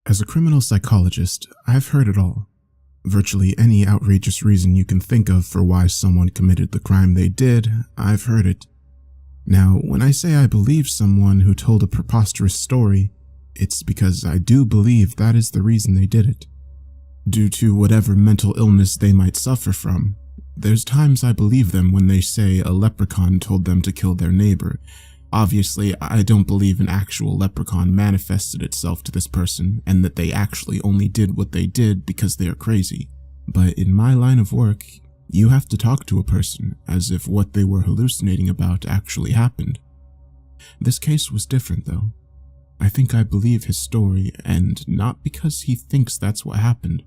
As a criminal psychologist, I've heard it all. Virtually any outrageous reason you can think of for why someone committed the crime they did, I've heard it. Now, when I say I believe someone who told a preposterous story, it's because I do believe that is the reason they did it. Due to whatever mental illness they might suffer from, there's times I believe them when they say a leprechaun told them to kill their neighbor. Obviously, I don't believe an actual leprechaun manifested itself to this person and that they actually only did what they did because they are crazy. But in my line of work, you have to talk to a person as if what they were hallucinating about actually happened. This case was different though. I think I believe his story, and not because he thinks that's what happened,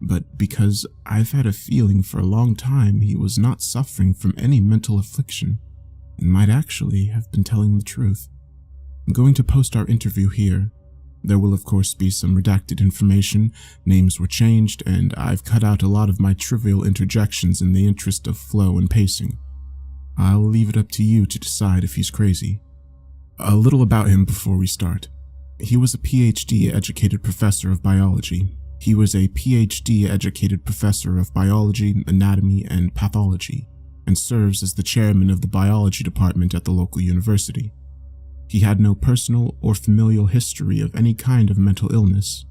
but because I've had a feeling for a long time he was not suffering from any mental affliction and might actually have been telling the truth. I'm going to post our interview here. There will of course be some redacted information, names were changed, and I've cut out a lot of my trivial interjections in the interest of flow and pacing. I'll leave it up to you to decide if he's crazy. A little about him before we start. He was a PhD educated professor of biology. He was a PhD educated professor of biology, anatomy, and pathology, and serves as the chairman of the biology department at the local university. He had no personal or familial history of any kind of mental illness.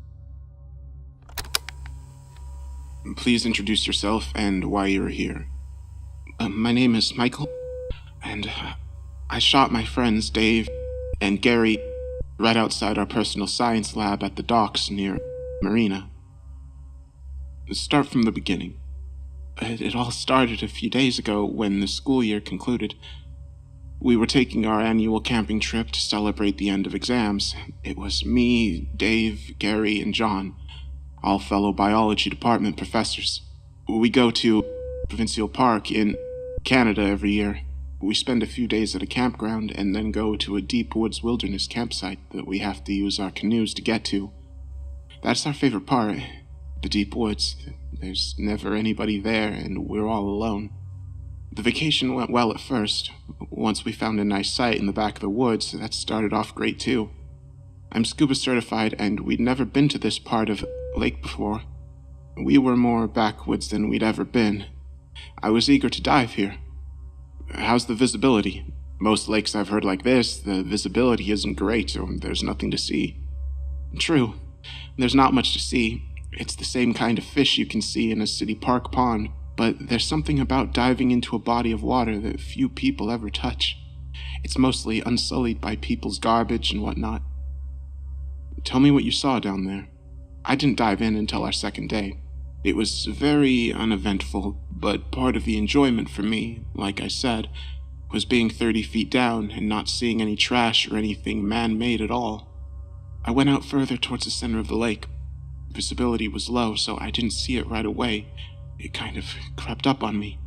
Please introduce yourself and why you're here. My name is Michael, and I shot my friends Dave and Gary right outside our personal science lab at the docks near Marina. Let's start from the beginning. It all started a few days ago when the school year concluded. We were taking our annual camping trip to celebrate the end of exams. It was me, Dave, Gary, and John, all fellow biology department professors. We go to Provincial Park in Canada every year. We spend a few days at a campground and then go to a deep woods wilderness campsite that we have to use our canoes to get to. That's our favorite part, the deep woods. There's never anybody there, and we're all alone. The vacation went well at first. Once we found a nice site in the back of the woods, that started off great too. I'm scuba certified, and we'd never been to this part of lake before. We were more backwoods than we'd ever been. I was eager to dive here. How's the visibility? Most lakes I've heard like this, the visibility isn't great, or there's nothing to see. True, there's not much to see. It's the same kind of fish you can see in a city park pond, but there's something about diving into a body of water that few people ever touch. It's mostly unsullied by people's garbage and whatnot. Tell me what you saw down there. I didn't dive in until our second day. It was very uneventful, but part of the enjoyment for me, like I said, was being 30 feet down and not seeing any trash or anything man-made at all. I went out further towards the center of the lake. Visibility was low, so I didn't see it right away. It kind of crept up on me.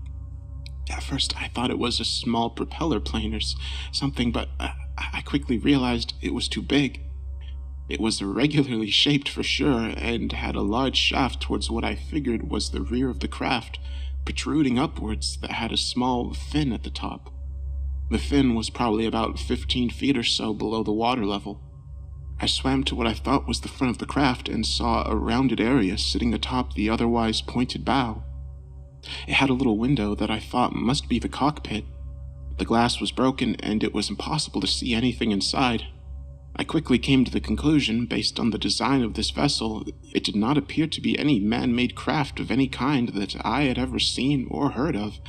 At first, I thought it was a small propeller plane or something, but I quickly realized it was too big. It was irregularly shaped for sure, and had a large shaft towards what I figured was the rear of the craft, protruding upwards that had a small fin at the top. The fin was probably about 15 feet or so below the water level. I swam to what I thought was the front of the craft and saw a rounded area sitting atop the otherwise pointed bow. It had a little window that I thought must be the cockpit. The glass was broken and it was impossible to see anything inside. I quickly came to the conclusion, based on the design of this vessel, it did not appear to be any man-made craft of any kind that I had ever seen or heard of,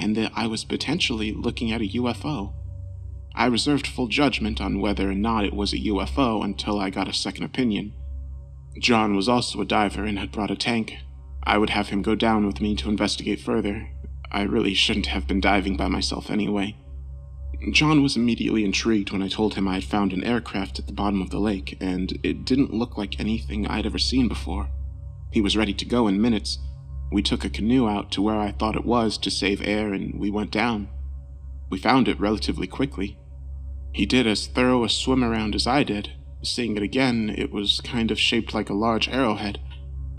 and that I was potentially looking at a UFO. I reserved full judgment on whether or not it was a UFO until I got a second opinion. John was also a diver and had brought a tank. I would have him go down with me to investigate further. I really shouldn't have been diving by myself anyway. John was immediately intrigued when I told him I had found an aircraft at the bottom of the lake, and it didn't look like anything I'd ever seen before. He was ready to go in minutes. We took a canoe out to where I thought it was to save air, and we went down. We found it relatively quickly. He did as thorough a swim around as I did. Seeing it again, it was kind of shaped like a large arrowhead.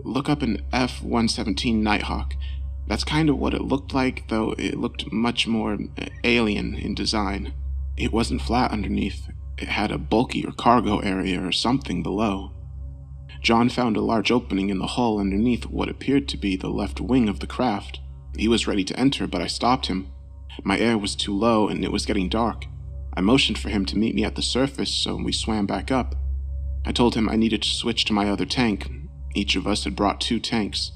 Look up an F-117 Nighthawk. That's kind of what it looked like, though it looked much more alien in design. It wasn't flat underneath. It had a bulkier cargo area or something below. John found a large opening in the hull underneath what appeared to be the left wing of the craft. He was ready to enter, but I stopped him. My air was too low and it was getting dark. I motioned for him to meet me at the surface, so we swam back up. I told him I needed to switch to my other tank. Each of us had brought 2 tanks.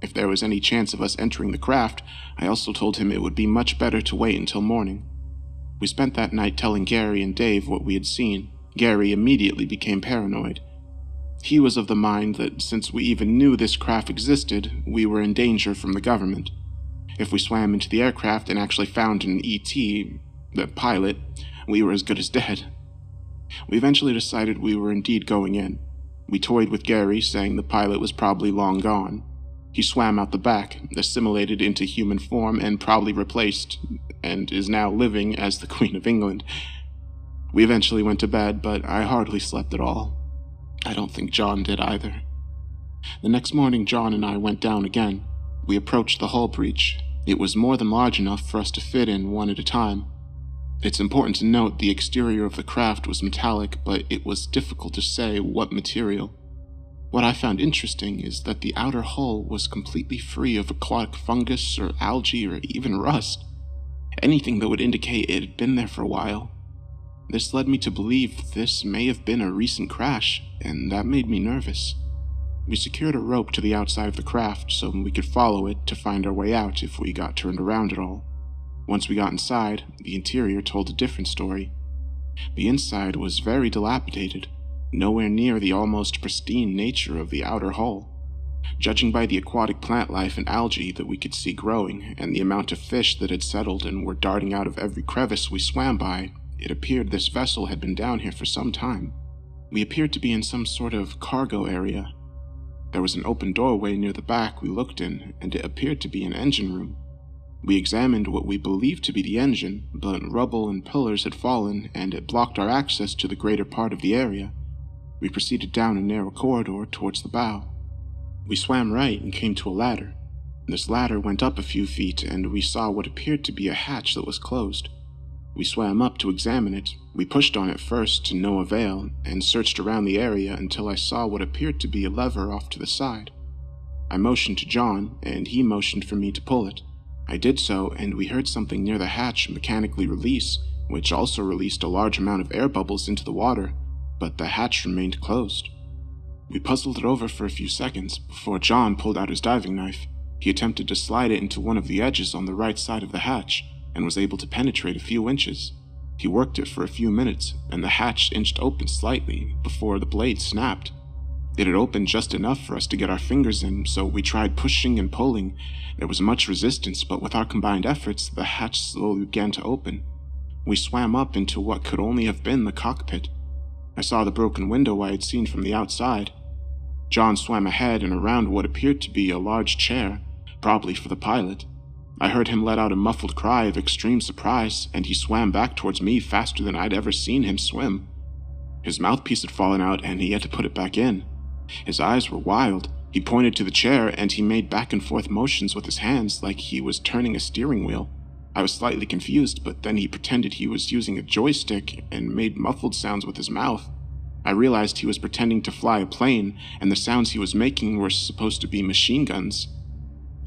If there was any chance of us entering the craft, I also told him it would be much better to wait until morning. We spent that night telling Gary and Dave what we had seen. Gary immediately became paranoid. He was of the mind that since we even knew this craft existed, we were in danger from the government. If we swam into the aircraft and actually found an ET, the pilot, we were as good as dead. We eventually decided we were indeed going in. We toyed with Gary, saying the pilot was probably long gone. He swam out the back, assimilated into human form, and probably replaced, and is now living as the Queen of England. We eventually went to bed, but I hardly slept at all. I don't think John did either. The next morning, John and I went down again. We approached the hull breach. It was more than large enough for us to fit in one at a time. It's important to note the exterior of the craft was metallic, but it was difficult to say what material. What I found interesting is that the outer hull was completely free of aquatic fungus or algae or even rust. Anything that would indicate it had been there for a while. This led me to believe this may have been a recent crash, and that made me nervous. We secured a rope to the outside of the craft so we could follow it to find our way out if we got turned around at all. Once we got inside, the interior told a different story. The inside was very dilapidated, nowhere near the almost pristine nature of the outer hull. Judging by the aquatic plant life and algae that we could see growing, and the amount of fish that had settled and were darting out of every crevice we swam by, it appeared this vessel had been down here for some time. We appeared to be in some sort of cargo area. There was an open doorway near the back we looked in, and it appeared to be an engine room. We examined what we believed to be the engine, but rubble and pillars had fallen, and it blocked our access to the greater part of the area. We proceeded down a narrow corridor towards the bow. We swam right and came to a ladder. This ladder went up a few feet, and we saw what appeared to be a hatch that was closed. We swam up to examine it. We pushed on it first to no avail, and searched around the area until I saw what appeared to be a lever off to the side. I motioned to John, and he motioned for me to pull it. I did so, and we heard something near the hatch mechanically release, which also released a large amount of air bubbles into the water, but the hatch remained closed. We puzzled it over for a few seconds before John pulled out his diving knife. He attempted to slide it into one of the edges on the right side of the hatch, and was able to penetrate a few inches. He worked it for a few minutes, and the hatch inched open slightly before the blade snapped. It had opened just enough for us to get our fingers in, so we tried pushing and pulling. There was much resistance, but with our combined efforts, the hatch slowly began to open. We swam up into what could only have been the cockpit. I saw the broken window I had seen from the outside. John swam ahead and around what appeared to be a large chair, probably for the pilot. I heard him let out a muffled cry of extreme surprise, and he swam back towards me faster than I'd ever seen him swim. His mouthpiece had fallen out, and he had to put it back in. His eyes were wild. He pointed to the chair, and he made back and forth motions with his hands like he was turning a steering wheel. I was slightly confused, but then he pretended he was using a joystick and made muffled sounds with his mouth. I realized he was pretending to fly a plane, and the sounds he was making were supposed to be machine guns.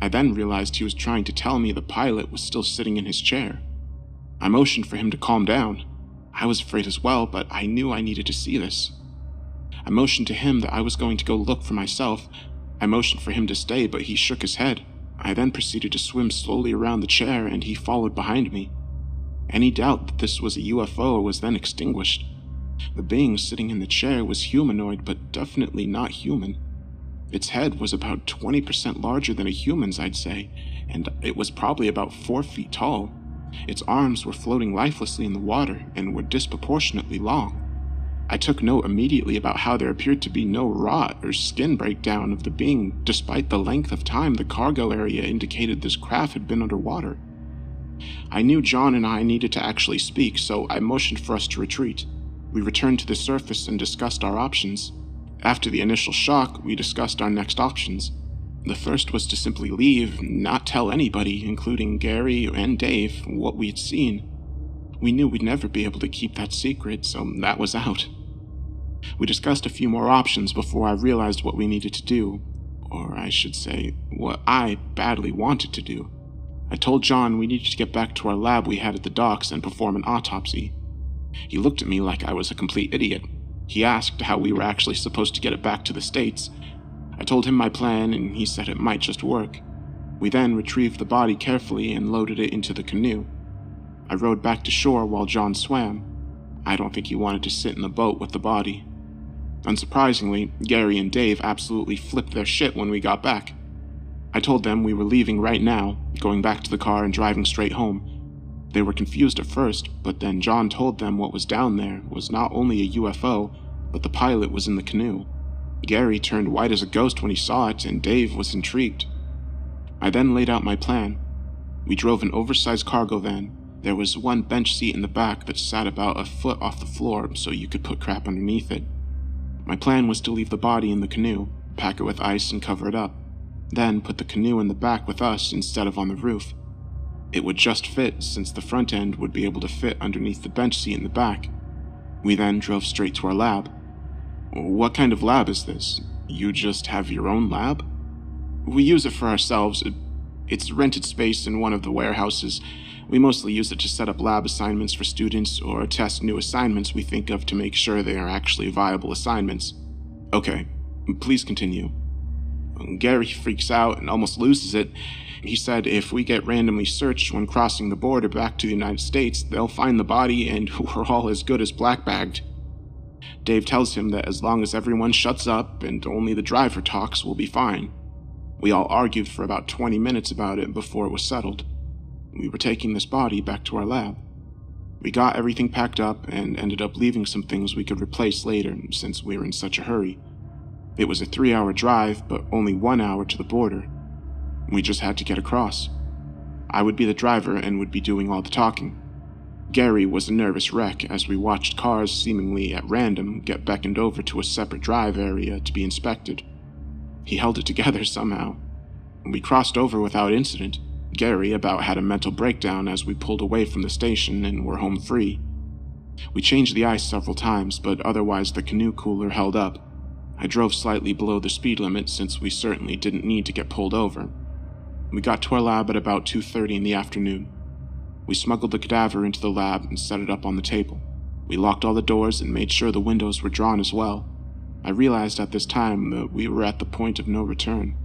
I then realized he was trying to tell me the pilot was still sitting in his chair. I motioned for him to calm down. I was afraid as well, but I knew I needed to see this. I motioned to him that I was going to go look for myself. I motioned for him to stay, but he shook his head. I then proceeded to swim slowly around the chair, and he followed behind me. Any doubt that this was a UFO was then extinguished. The being sitting in the chair was humanoid, but definitely not human. Its head was about 20% larger than a human's, I'd say, and it was probably about 4 feet tall. Its arms were floating lifelessly in the water and were disproportionately long. I took note immediately about how there appeared to be no rot or skin breakdown of the being, despite the length of time the cargo area indicated this craft had been underwater. I knew John and I needed to actually speak, so I motioned for us to retreat. We returned to the surface and discussed our options. After the initial shock, we discussed our next options. The first was to simply leave, not tell anybody, including Gary and Dave, what we had seen. We knew we'd never be able to keep that secret, so that was out. We discussed a few more options before I realized what we needed to do, or I should say, what I badly wanted to do. I told John we needed to get back to our lab we had at the docks and perform an autopsy. He looked at me like I was a complete idiot. He asked how we were actually supposed to get it back to the States. I told him my plan, and he said it might just work. We then retrieved the body carefully and loaded it into the canoe. I rowed back to shore while John swam. I don't think he wanted to sit in the boat with the body. Unsurprisingly, Gary and Dave absolutely flipped their shit when we got back. I told them we were leaving right now, going back to the car and driving straight home. They were confused at first, but then John told them what was down there was not only a UFO, but the pilot was in the canoe. Gary turned white as a ghost when he saw it, and Dave was intrigued. I then laid out my plan. We drove an oversized cargo van. There was one bench seat in the back that sat about a foot off the floor so you could put crap underneath it. My plan was to leave the body in the canoe, pack it with ice and cover it up, then put the canoe in the back with us instead of on the roof. It would just fit since the front end would be able to fit underneath the bench seat in the back. We then drove straight to our lab. What kind of lab is this? You just have your own lab? We use it for ourselves. It's rented space in one of the warehouses. We mostly use it to set up lab assignments for students or test new assignments we think of to make sure they are actually viable assignments. Okay, please continue. Gary freaks out and almost loses it. He said if we get randomly searched when crossing the border back to the United States, they'll find the body and we're all as good as black-bagged. Dave tells him that as long as everyone shuts up and only the driver talks, we'll be fine. We all argued for about 20 minutes about it before it was settled. We were taking this body back to our lab. We got everything packed up and ended up leaving some things we could replace later since we were in such a hurry. It was a 3-hour drive, but only 1 hour to the border. We just had to get across. I would be the driver and would be doing all the talking. Gary was a nervous wreck as we watched cars seemingly at random get beckoned over to a separate drive area to be inspected. He held it together somehow. We crossed over without incident. Gary about had a mental breakdown as we pulled away from the station and were home free. We changed the ice several times, but otherwise the canoe cooler held up. I drove slightly below the speed limit since we certainly didn't need to get pulled over. We got to our lab at about 2:30 in the afternoon. We smuggled the cadaver into the lab and set it up on the table. We locked all the doors and made sure the windows were drawn as well. I realized at this time that we were at the point of no return.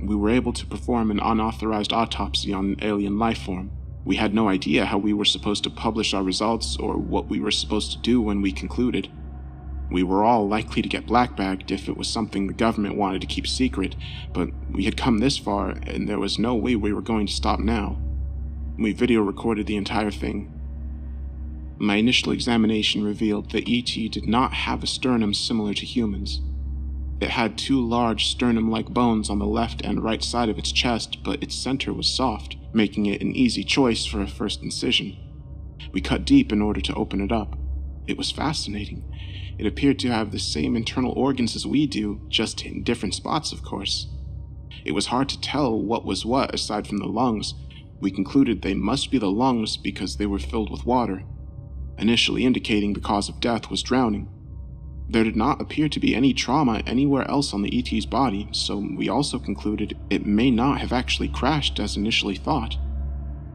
We were able to perform an unauthorized autopsy on an alien life form. We had no idea how we were supposed to publish our results or what we were supposed to do when we concluded. We were all likely to get blackbagged if it was something the government wanted to keep secret, but we had come this far and there was no way we were going to stop now. We video recorded the entire thing. My initial examination revealed that ET did not have a sternum similar to humans. It had 2 large sternum-like bones on the left and right side of its chest, but its center was soft, making it an easy choice for a first incision. We cut deep in order to open it up. It was fascinating. It appeared to have the same internal organs as we do, just in different spots, of course. It was hard to tell what was what aside from the lungs. We concluded they must be the lungs because they were filled with water, initially indicating the cause of death was drowning. There did not appear to be any trauma anywhere else on the ET's body, so we also concluded it may not have actually crashed as initially thought.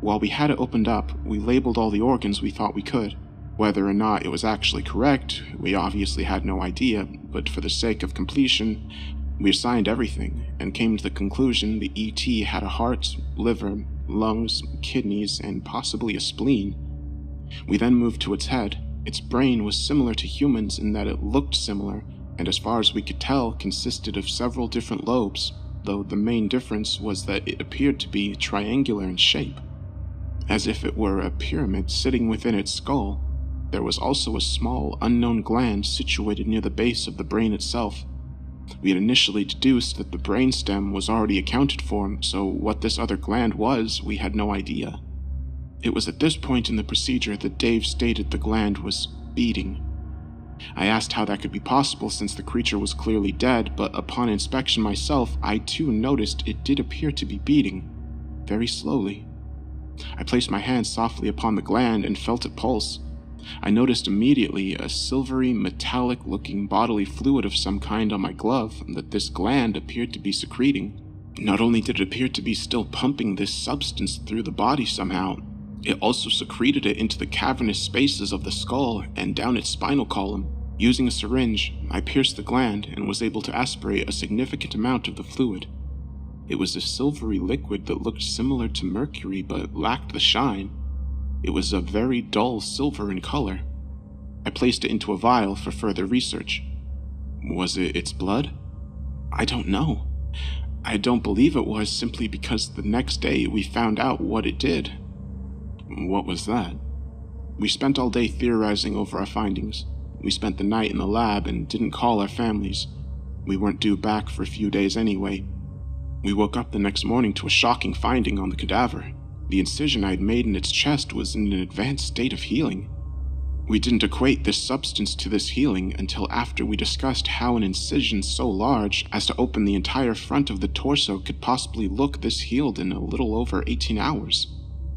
While we had it opened up, we labeled all the organs we thought we could. Whether or not it was actually correct, we obviously had no idea, but for the sake of completion, we assigned everything and came to the conclusion the ET had a heart, liver, lungs, kidneys, and possibly a spleen. We then moved to its head. Its brain was similar to humans in that it looked similar, and as far as we could tell, consisted of several different lobes, though the main difference was that it appeared to be triangular in shape, as if it were a pyramid sitting within its skull. There was also a small, unknown gland situated near the base of the brain itself. We had initially deduced that the brainstem was already accounted for, so what this other gland was, we had no idea. It was at this point in the procedure that Dave stated the gland was beating. I asked how that could be possible since the creature was clearly dead, but upon inspection myself, I too noticed it did appear to be beating, very slowly. I placed my hand softly upon the gland and felt it pulse. I noticed immediately a silvery, metallic-looking bodily fluid of some kind on my glove that this gland appeared to be secreting. Not only did it appear to be still pumping this substance through the body somehow, it also secreted it into the cavernous spaces of the skull and down its spinal column. Using a syringe, I pierced the gland and was able to aspirate a significant amount of the fluid. It was a silvery liquid that looked similar to mercury but lacked the shine. It was a very dull silver in color. I placed it into a vial for further research. Was it its blood? I don't know. I don't believe it was, simply because the next day we found out what it did. What was that? We spent all day theorizing over our findings. We spent the night in the lab and didn't call our families. We weren't due back for a few days anyway. We woke up the next morning to a shocking finding on the cadaver. The incision I'd made in its chest was in an advanced state of healing. We didn't equate this substance to this healing until after we discussed how an incision so large as to open the entire front of the torso could possibly look this healed in a little over 18 hours.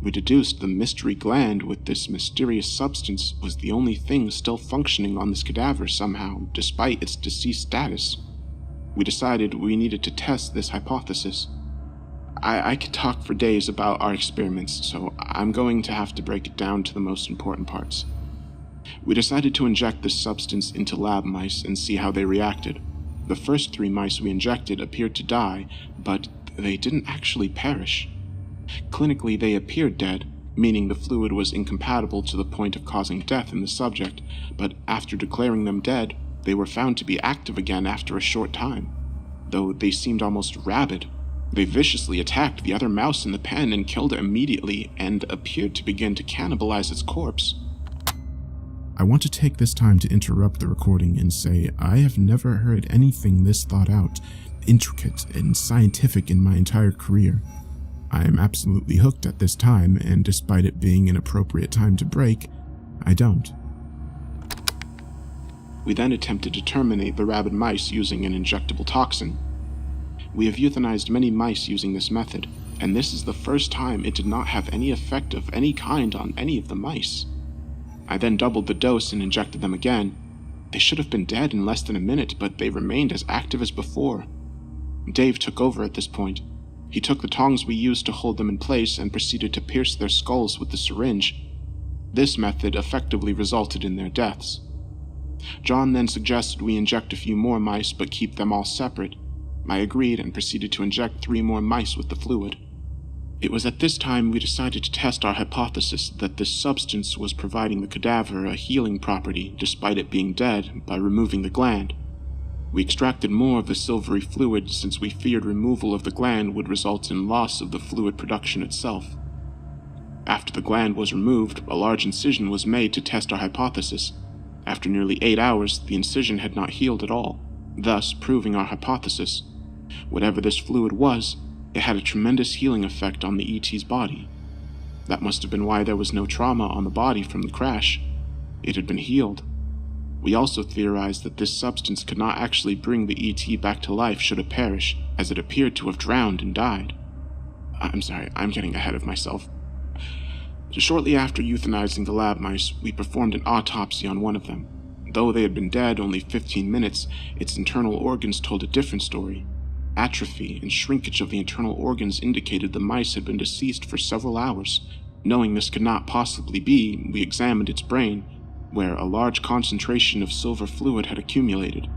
We deduced the mystery gland with this mysterious substance was the only thing still functioning on this cadaver somehow, despite its deceased status. We decided we needed to test this hypothesis. I could talk for days about our experiments, so I'm going to have to break it down to the most important parts. We decided to inject this substance into lab mice and see how they reacted. The first 3 mice we injected appeared to die, but they didn't actually perish. Clinically, they appeared dead, meaning the fluid was incompatible to the point of causing death in the subject, but after declaring them dead, they were found to be active again after a short time, though they seemed almost rabid. They viciously attacked the other mouse in the pen and killed it immediately and appeared to begin to cannibalize its corpse. I want to take this time to interrupt the recording and say I have never heard anything this thought out, intricate, and scientific in my entire career. I am absolutely hooked at this time, and despite it being an appropriate time to break, I don't. We then attempted to terminate the rabid mice using an injectable toxin. We have euthanized many mice using this method, and this is the first time it did not have any effect of any kind on any of the mice. I then doubled the dose and injected them again. They should have been dead in less than a minute, but they remained as active as before. Dave took over at this point. He took the tongs we used to hold them in place and proceeded to pierce their skulls with the syringe. This method effectively resulted in their deaths. John then suggested we inject a few more mice but keep them all separate. I agreed and proceeded to inject 3 more mice with the fluid. It was at this time we decided to test our hypothesis that this substance was providing the cadaver a healing property despite it being dead by removing the gland. We extracted more of the silvery fluid since we feared removal of the gland would result in loss of the fluid production itself. After the gland was removed, a large incision was made to test our hypothesis. After nearly 8 hours, the incision had not healed at all, thus proving our hypothesis. Whatever this fluid was, it had a tremendous healing effect on the ET's body. That must have been why there was no trauma on the body from the crash. It had been healed. We also theorized that this substance could not actually bring the ET back to life should it perish, as it appeared to have drowned and died. I'm sorry, I'm getting ahead of myself. Shortly after euthanizing the lab mice, we performed an autopsy on one of them. Though they had been dead only 15 minutes, its internal organs told a different story. Atrophy and shrinkage of the internal organs indicated the mice had been deceased for several hours. Knowing this could not possibly be, we examined its brain, where a large concentration of silver fluid had accumulated.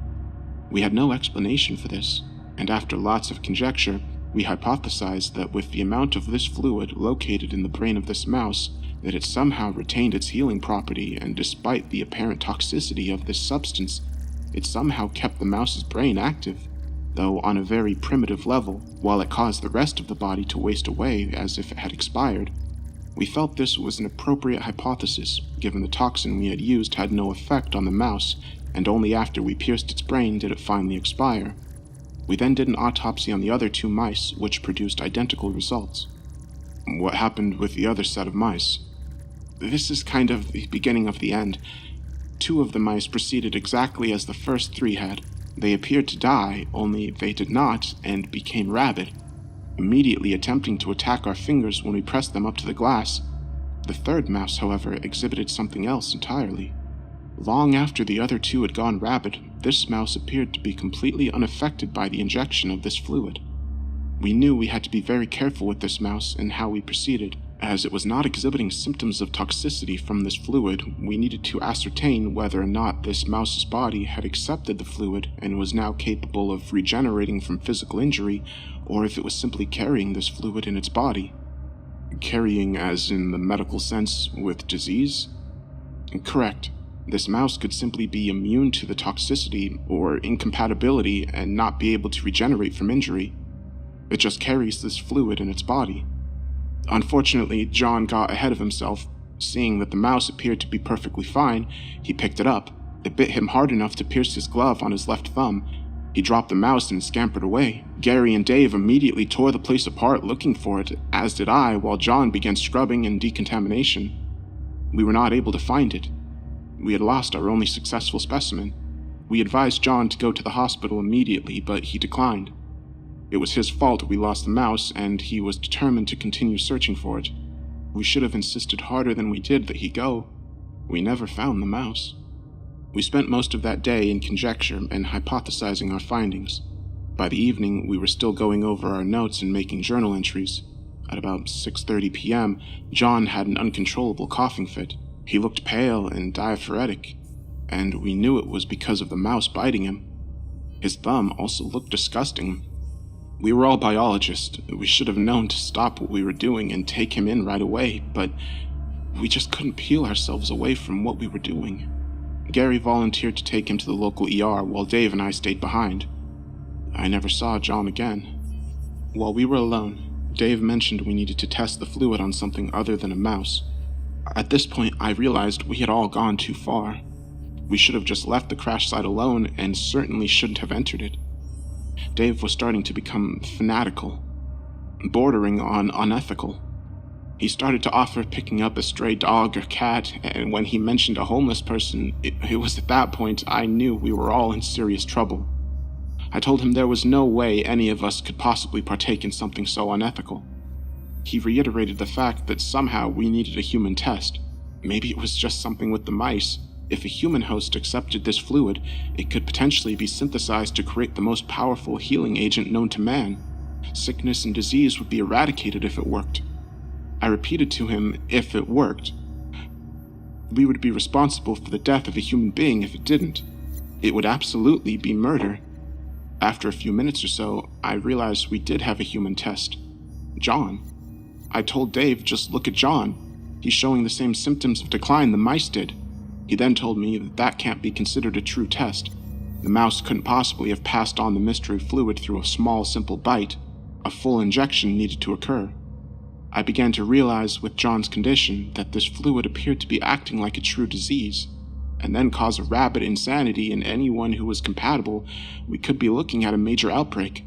We had no explanation for this, and after lots of conjecture, we hypothesized that with the amount of this fluid located in the brain of this mouse, that it somehow retained its healing property, and despite the apparent toxicity of this substance, it somehow kept the mouse's brain active, though on a very primitive level, while it caused the rest of the body to waste away as if it had expired. We felt this was an appropriate hypothesis, given the toxin we had used had no effect on the mouse, and only after we pierced its brain did it finally expire. We then did an autopsy on the other 2 mice, which produced identical results. What happened with the other set of mice? This is kind of the beginning of the end. 2 of the mice proceeded exactly as the first 3 had. They appeared to die, only they did not, and became rabid, immediately attempting to attack our fingers when we pressed them up to the glass. The third mouse, however, exhibited something else entirely. Long after the other two had gone rabid, this mouse appeared to be completely unaffected by the injection of this fluid. We knew we had to be very careful with this mouse and how we proceeded. As it was not exhibiting symptoms of toxicity from this fluid, we needed to ascertain whether or not this mouse's body had accepted the fluid and was now capable of regenerating from physical injury, or if it was simply carrying this fluid in its body. Carrying as in the medical sense with disease? Correct. This mouse could simply be immune to the toxicity or incompatibility and not be able to regenerate from injury. It just carries this fluid in its body. Unfortunately, John got ahead of himself. Seeing that the mouse appeared to be perfectly fine, he picked it up. It bit him hard enough to pierce his glove on his left thumb. He dropped the mouse and scampered away. Gary and Dave immediately tore the place apart looking for it, as did I, while John began scrubbing and decontamination. We were not able to find it. We had lost our only successful specimen. We advised John to go to the hospital immediately, but he declined. It was his fault we lost the mouse, and he was determined to continue searching for it. We should have insisted harder than we did that he go. We never found the mouse. We spent most of that day in conjecture and hypothesizing our findings. By the evening, we were still going over our notes and making journal entries. At about 6:30 p.m., John had an uncontrollable coughing fit. He looked pale and diaphoretic, and we knew it was because of the mouse biting him. His thumb also looked disgusting. We were all biologists. We should have known to stop what we were doing and take him in right away, but we just couldn't peel ourselves away from what we were doing. Gary volunteered to take him to the local ER while Dave and I stayed behind. I never saw John again. While we were alone, Dave mentioned we needed to test the fluid on something other than a mouse. At this point, I realized we had all gone too far. We should have just left the crash site alone and certainly shouldn't have entered it. Dave was starting to become fanatical, bordering on unethical. He started to offer picking up a stray dog or cat, and when he mentioned a homeless person, it was at that point I knew we were all in serious trouble. I told him there was no way any of us could possibly partake in something so unethical. He reiterated the fact that somehow we needed a human test. Maybe it was just something with the mice. If a human host accepted this fluid, it could potentially be synthesized to create the most powerful healing agent known to man. Sickness and disease would be eradicated if it worked. I repeated to him, if it worked. We would be responsible for the death of a human being if it didn't. It would absolutely be murder. After a few minutes or so, I realized we did have a human test. John. I told Dave, just look at John. He's showing the same symptoms of decline the mice did. He then told me that can't be considered a true test. The mouse couldn't possibly have passed on the mystery fluid through a small, simple bite. A full injection needed to occur. I began to realize with John's condition that this fluid appeared to be acting like a true disease, and then cause a rabid insanity in anyone who was compatible. We could be looking at a major outbreak.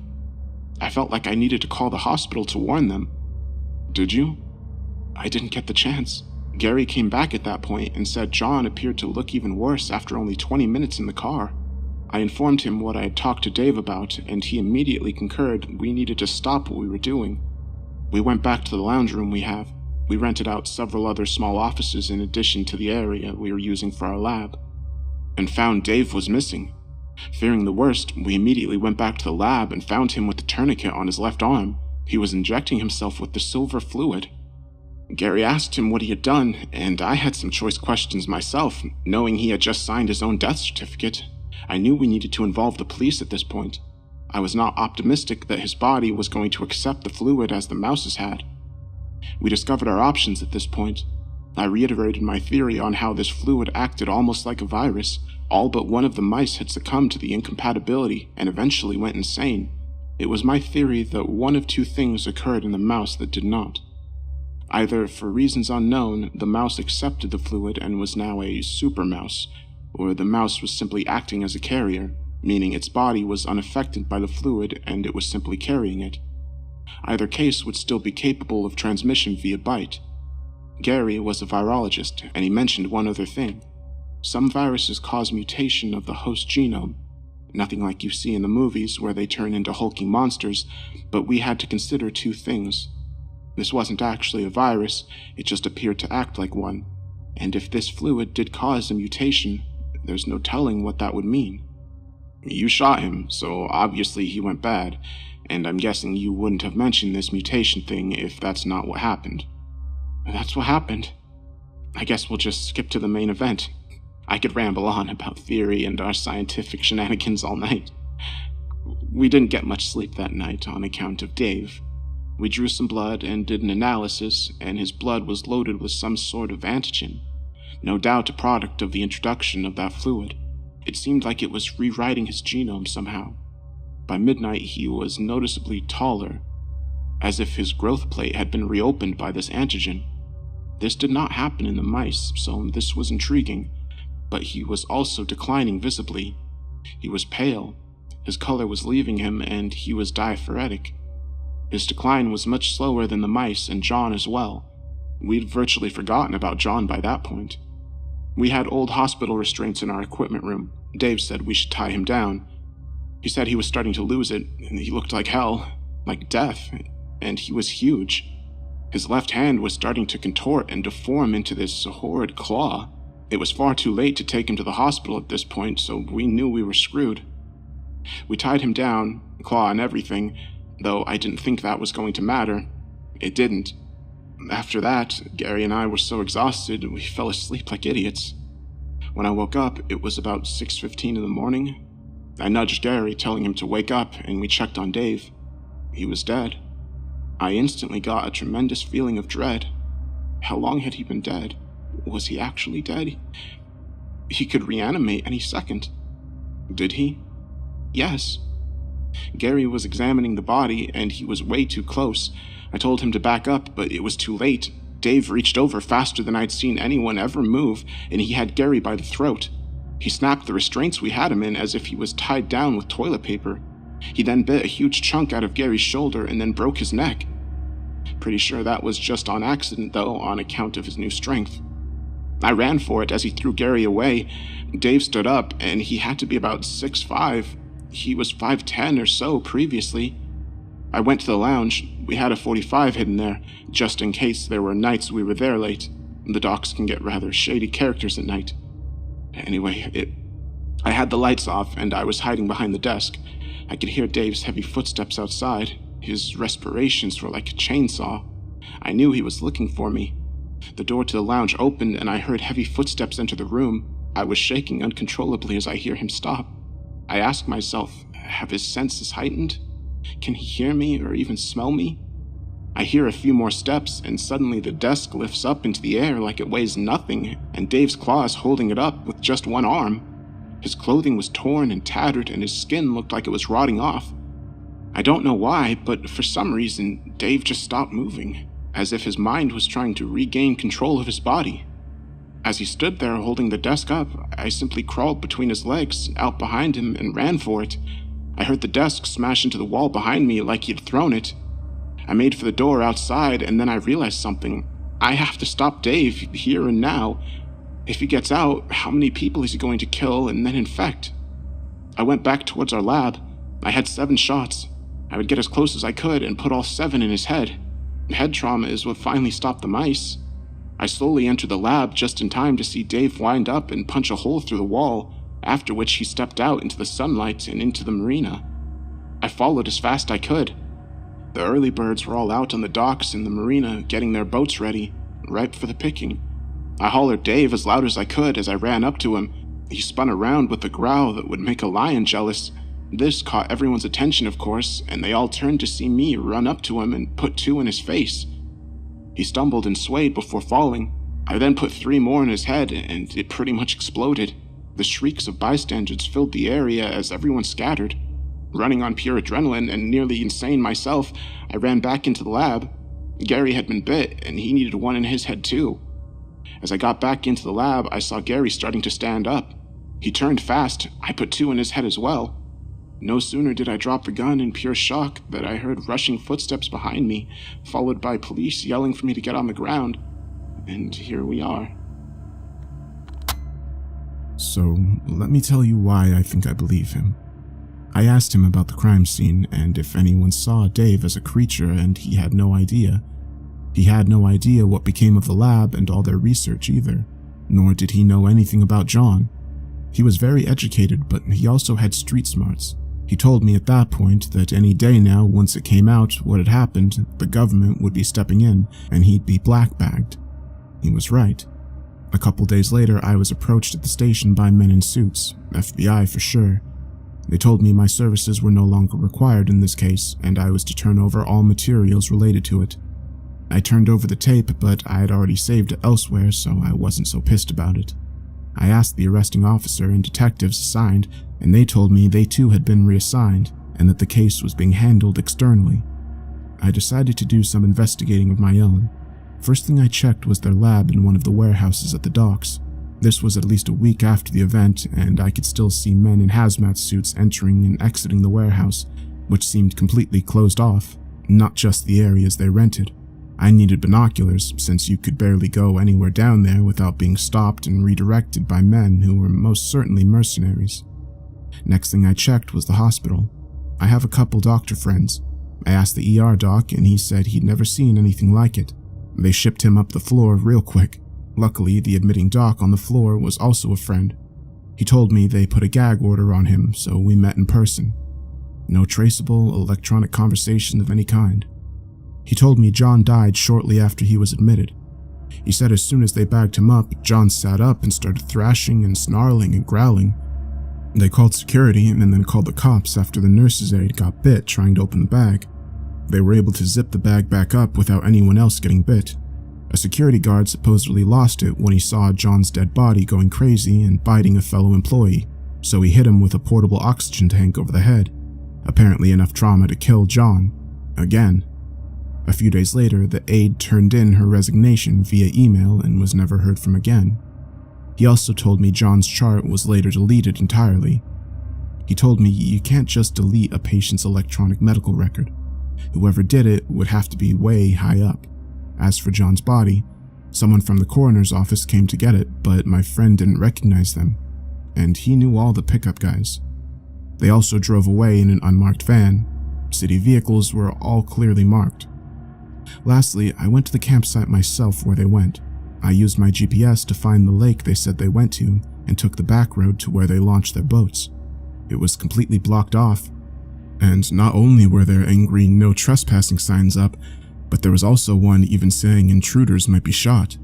I felt like I needed to call the hospital to warn them. Did you? I didn't get the chance. Gary came back at that point and said John appeared to look even worse after only 20 minutes in the car. I informed him what I had talked to Dave about, and he immediately concurred we needed to stop what we were doing. We went back to the lounge room we have. We rented out several other small offices in addition to the area we were using for our lab, and found Dave was missing. Fearing the worst, we immediately went back to the lab and found him with the tourniquet on his left arm. He was injecting himself with the silver fluid. Gary asked him what he had done, and I had some choice questions myself, knowing he had just signed his own death certificate. I knew we needed to involve the police at this point. I was not optimistic that his body was going to accept the fluid as the mouse's had. We discovered our options at this point. I reiterated my theory on how this fluid acted almost like a virus. All but one of the mice had succumbed to the incompatibility and eventually went insane. It was my theory that one of two things occurred in the mouse that did not. Either, for reasons unknown, the mouse accepted the fluid and was now a super mouse, or the mouse was simply acting as a carrier, meaning its body was unaffected by the fluid and it was simply carrying it. Either case would still be capable of transmission via bite. Gary was a virologist, and he mentioned one other thing. Some viruses cause mutation of the host genome. Nothing like you see in the movies where they turn into hulking monsters, but we had to consider two things. This wasn't actually a virus, it just appeared to act like one, and if this fluid did cause a mutation, there's no telling what that would mean. You shot him, so obviously he went bad, and I'm guessing you wouldn't have mentioned this mutation thing if that's not what happened. That's what happened. I guess we'll just skip to the main event. I could ramble on about theory and our scientific shenanigans all night. We didn't get much sleep that night on account of Dave. We drew some blood and did an analysis, and his blood was loaded with some sort of antigen. No doubt a product of the introduction of that fluid. It seemed like it was rewriting his genome somehow. By midnight, he was noticeably taller, as if his growth plate had been reopened by this antigen. This did not happen in the mice, so this was intriguing, but he was also declining visibly. He was pale, his color was leaving him, and he was diaphoretic. His decline was much slower than the mice and John as well. We'd virtually forgotten about John by that point. We had old hospital restraints in our equipment room. Dave said we should tie him down. He said he was starting to lose it, and he looked like hell, like death, and he was huge. His left hand was starting to contort and deform into this horrid claw. It was far too late to take him to the hospital at this point, so we knew we were screwed. We tied him down, claw and everything, though I didn't think that was going to matter. It didn't. After that, Gary and I were so exhausted, we fell asleep like idiots. When I woke up, it was about 6:15 in the morning. I nudged Gary, telling him to wake up, and we checked on Dave. He was dead. I instantly got a tremendous feeling of dread. How long had he been dead? Was he actually dead? He could reanimate any second. Did he? Yes. Gary was examining the body, and he was way too close. I told him to back up, but it was too late. Dave reached over faster than I'd seen anyone ever move, and he had Gary by the throat. He snapped the restraints we had him in as if he was tied down with toilet paper. He then bit a huge chunk out of Gary's shoulder and then broke his neck. Pretty sure that was just on accident, though, on account of his new strength. I ran for it as he threw Gary away. Dave stood up, and he had to be about 6'5". He was 5'10" or so previously. I went to the lounge. We had a .45 hidden there, just in case there were nights we were there late. The docs can get rather shady characters at night. Anyway, I had the lights off, and I was hiding behind the desk. I could hear Dave's heavy footsteps outside. His respirations were like a chainsaw. I knew he was looking for me. The door to the lounge opened, and I heard heavy footsteps enter the room. I was shaking uncontrollably as I hear him stop. I ask myself, have his senses heightened? Can he hear me or even smell me? I hear a few more steps, and suddenly the desk lifts up into the air like it weighs nothing, and Dave's claw is holding it up with just one arm. His clothing was torn and tattered, and his skin looked like it was rotting off. I don't know why, but for some reason, Dave just stopped moving, as if his mind was trying to regain control of his body. As he stood there holding the desk up, I simply crawled between his legs, out behind him, and ran for it. I heard the desk smash into the wall behind me like he had thrown it. I made for the door outside, and then I realized something. I have to stop Dave here and now. If he gets out, how many people is he going to kill and then infect? I went back towards our lab. I had 7 shots. I would get as close as I could and put all 7 in his head. Head trauma is what finally stopped the mice. I slowly entered the lab just in time to see Dave wind up and punch a hole through the wall, after which he stepped out into the sunlight and into the marina. I followed as fast I could. The early birds were all out on the docks in the marina getting their boats ready, ripe for the picking. I hollered Dave as loud as I could as I ran up to him. He spun around with a growl that would make a lion jealous. This caught everyone's attention, of course, and they all turned to see me run up to him and put 2 in his face. He stumbled and swayed before falling. I then put 3 more in his head, and it pretty much exploded. The shrieks of bystanders filled the area as everyone scattered. Running on pure adrenaline and nearly insane myself, I ran back into the lab. Gary had been bit, and he needed 1 in his head too. As I got back into the lab, I saw Gary starting to stand up. He turned fast. I put 2 in his head as well. No sooner did I drop the gun in pure shock that I heard rushing footsteps behind me, followed by police yelling for me to get on the ground. And here we are. So, let me tell you why I think I believe him. I asked him about the crime scene and if anyone saw Dave as a creature, and he had no idea. He had no idea what became of the lab and all their research either, nor did he know anything about John. He was very educated, but he also had street smarts. He told me at that point that any day now, once it came out what had happened, the government would be stepping in and he'd be black-bagged. He was right. A couple days later, I was approached at the station by men in suits, FBI for sure. They told me my services were no longer required in this case, and I was to turn over all materials related to it. I turned over the tape, but I had already saved it elsewhere, so I wasn't so pissed about it. I asked the arresting officer and detectives assigned, and they told me they too had been reassigned, and that the case was being handled externally. I decided to do some investigating of my own. First thing I checked was their lab in one of the warehouses at the docks. This was at least a week after the event, and I could still see men in hazmat suits entering and exiting the warehouse, which seemed completely closed off, not just the areas they rented. I needed binoculars, since you could barely go anywhere down there without being stopped and redirected by men who were most certainly mercenaries. Next thing I checked was the hospital. I have a couple doctor friends. I asked the ER doc, and he said he'd never seen anything like it. They shipped him up the floor real quick. Luckily, the admitting doc on the floor was also a friend. He told me they put a gag order on him, so we met in person. No traceable electronic conversation of any kind. He told me John died shortly after he was admitted. He said as soon as they bagged him up, John sat up and started thrashing and snarling and growling. They called security and then called the cops after the nurse's aide got bit trying to open the bag. They were able to zip the bag back up without anyone else getting bit. A security guard supposedly lost it when he saw John's dead body going crazy and biting a fellow employee, so he hit him with a portable oxygen tank over the head, apparently enough trauma to kill John, again. A few days later, the aide turned in her resignation via email and was never heard from again. He also told me John's chart was later deleted entirely. He told me you can't just delete a patient's electronic medical record. Whoever did it would have to be way high up. As for John's body, someone from the coroner's office came to get it, but my friend didn't recognize them, and he knew all the pickup guys. They also drove away in an unmarked van. City vehicles were all clearly marked. Lastly, I went to the campsite myself where they went. I used my GPS to find the lake they said they went to and took the back road to where they launched their boats. It was completely blocked off. And not only were there angry no trespassing signs up, but there was also one even saying intruders might be shot.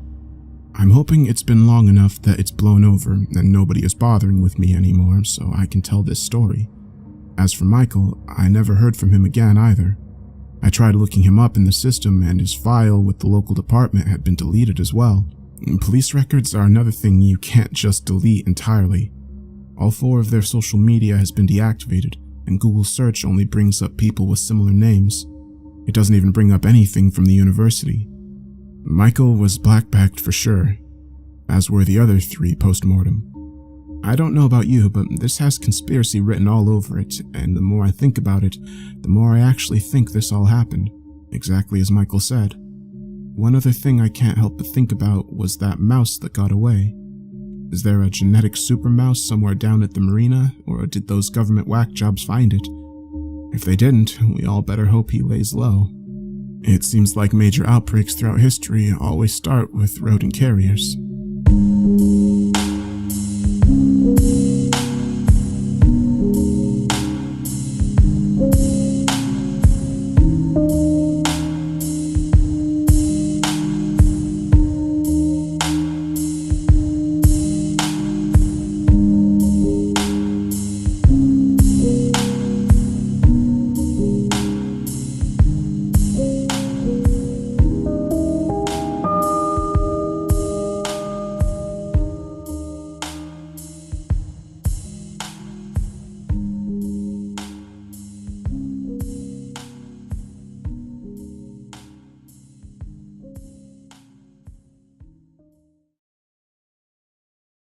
I'm hoping it's been long enough that it's blown over and nobody is bothering with me anymore so I can tell this story. As for Michael, I never heard from him again either. I tried looking him up in the system and his file with the local department had been deleted as well. Police records are another thing you can't just delete entirely. All 4 of their social media has been deactivated, and Google search only brings up people with similar names. It doesn't even bring up anything from the university. Michael was black-bagged for sure, as were the other 3 post-mortem. I don't know about you, but this has conspiracy written all over it, and the more I think about it, the more I actually think this all happened, exactly as Michael said. One other thing I can't help but think about was that mouse that got away. Is there a genetic super mouse somewhere down at the marina, or did those government whack jobs find it? If they didn't, we all better hope he lays low. It seems like major outbreaks throughout history always start with rodent carriers.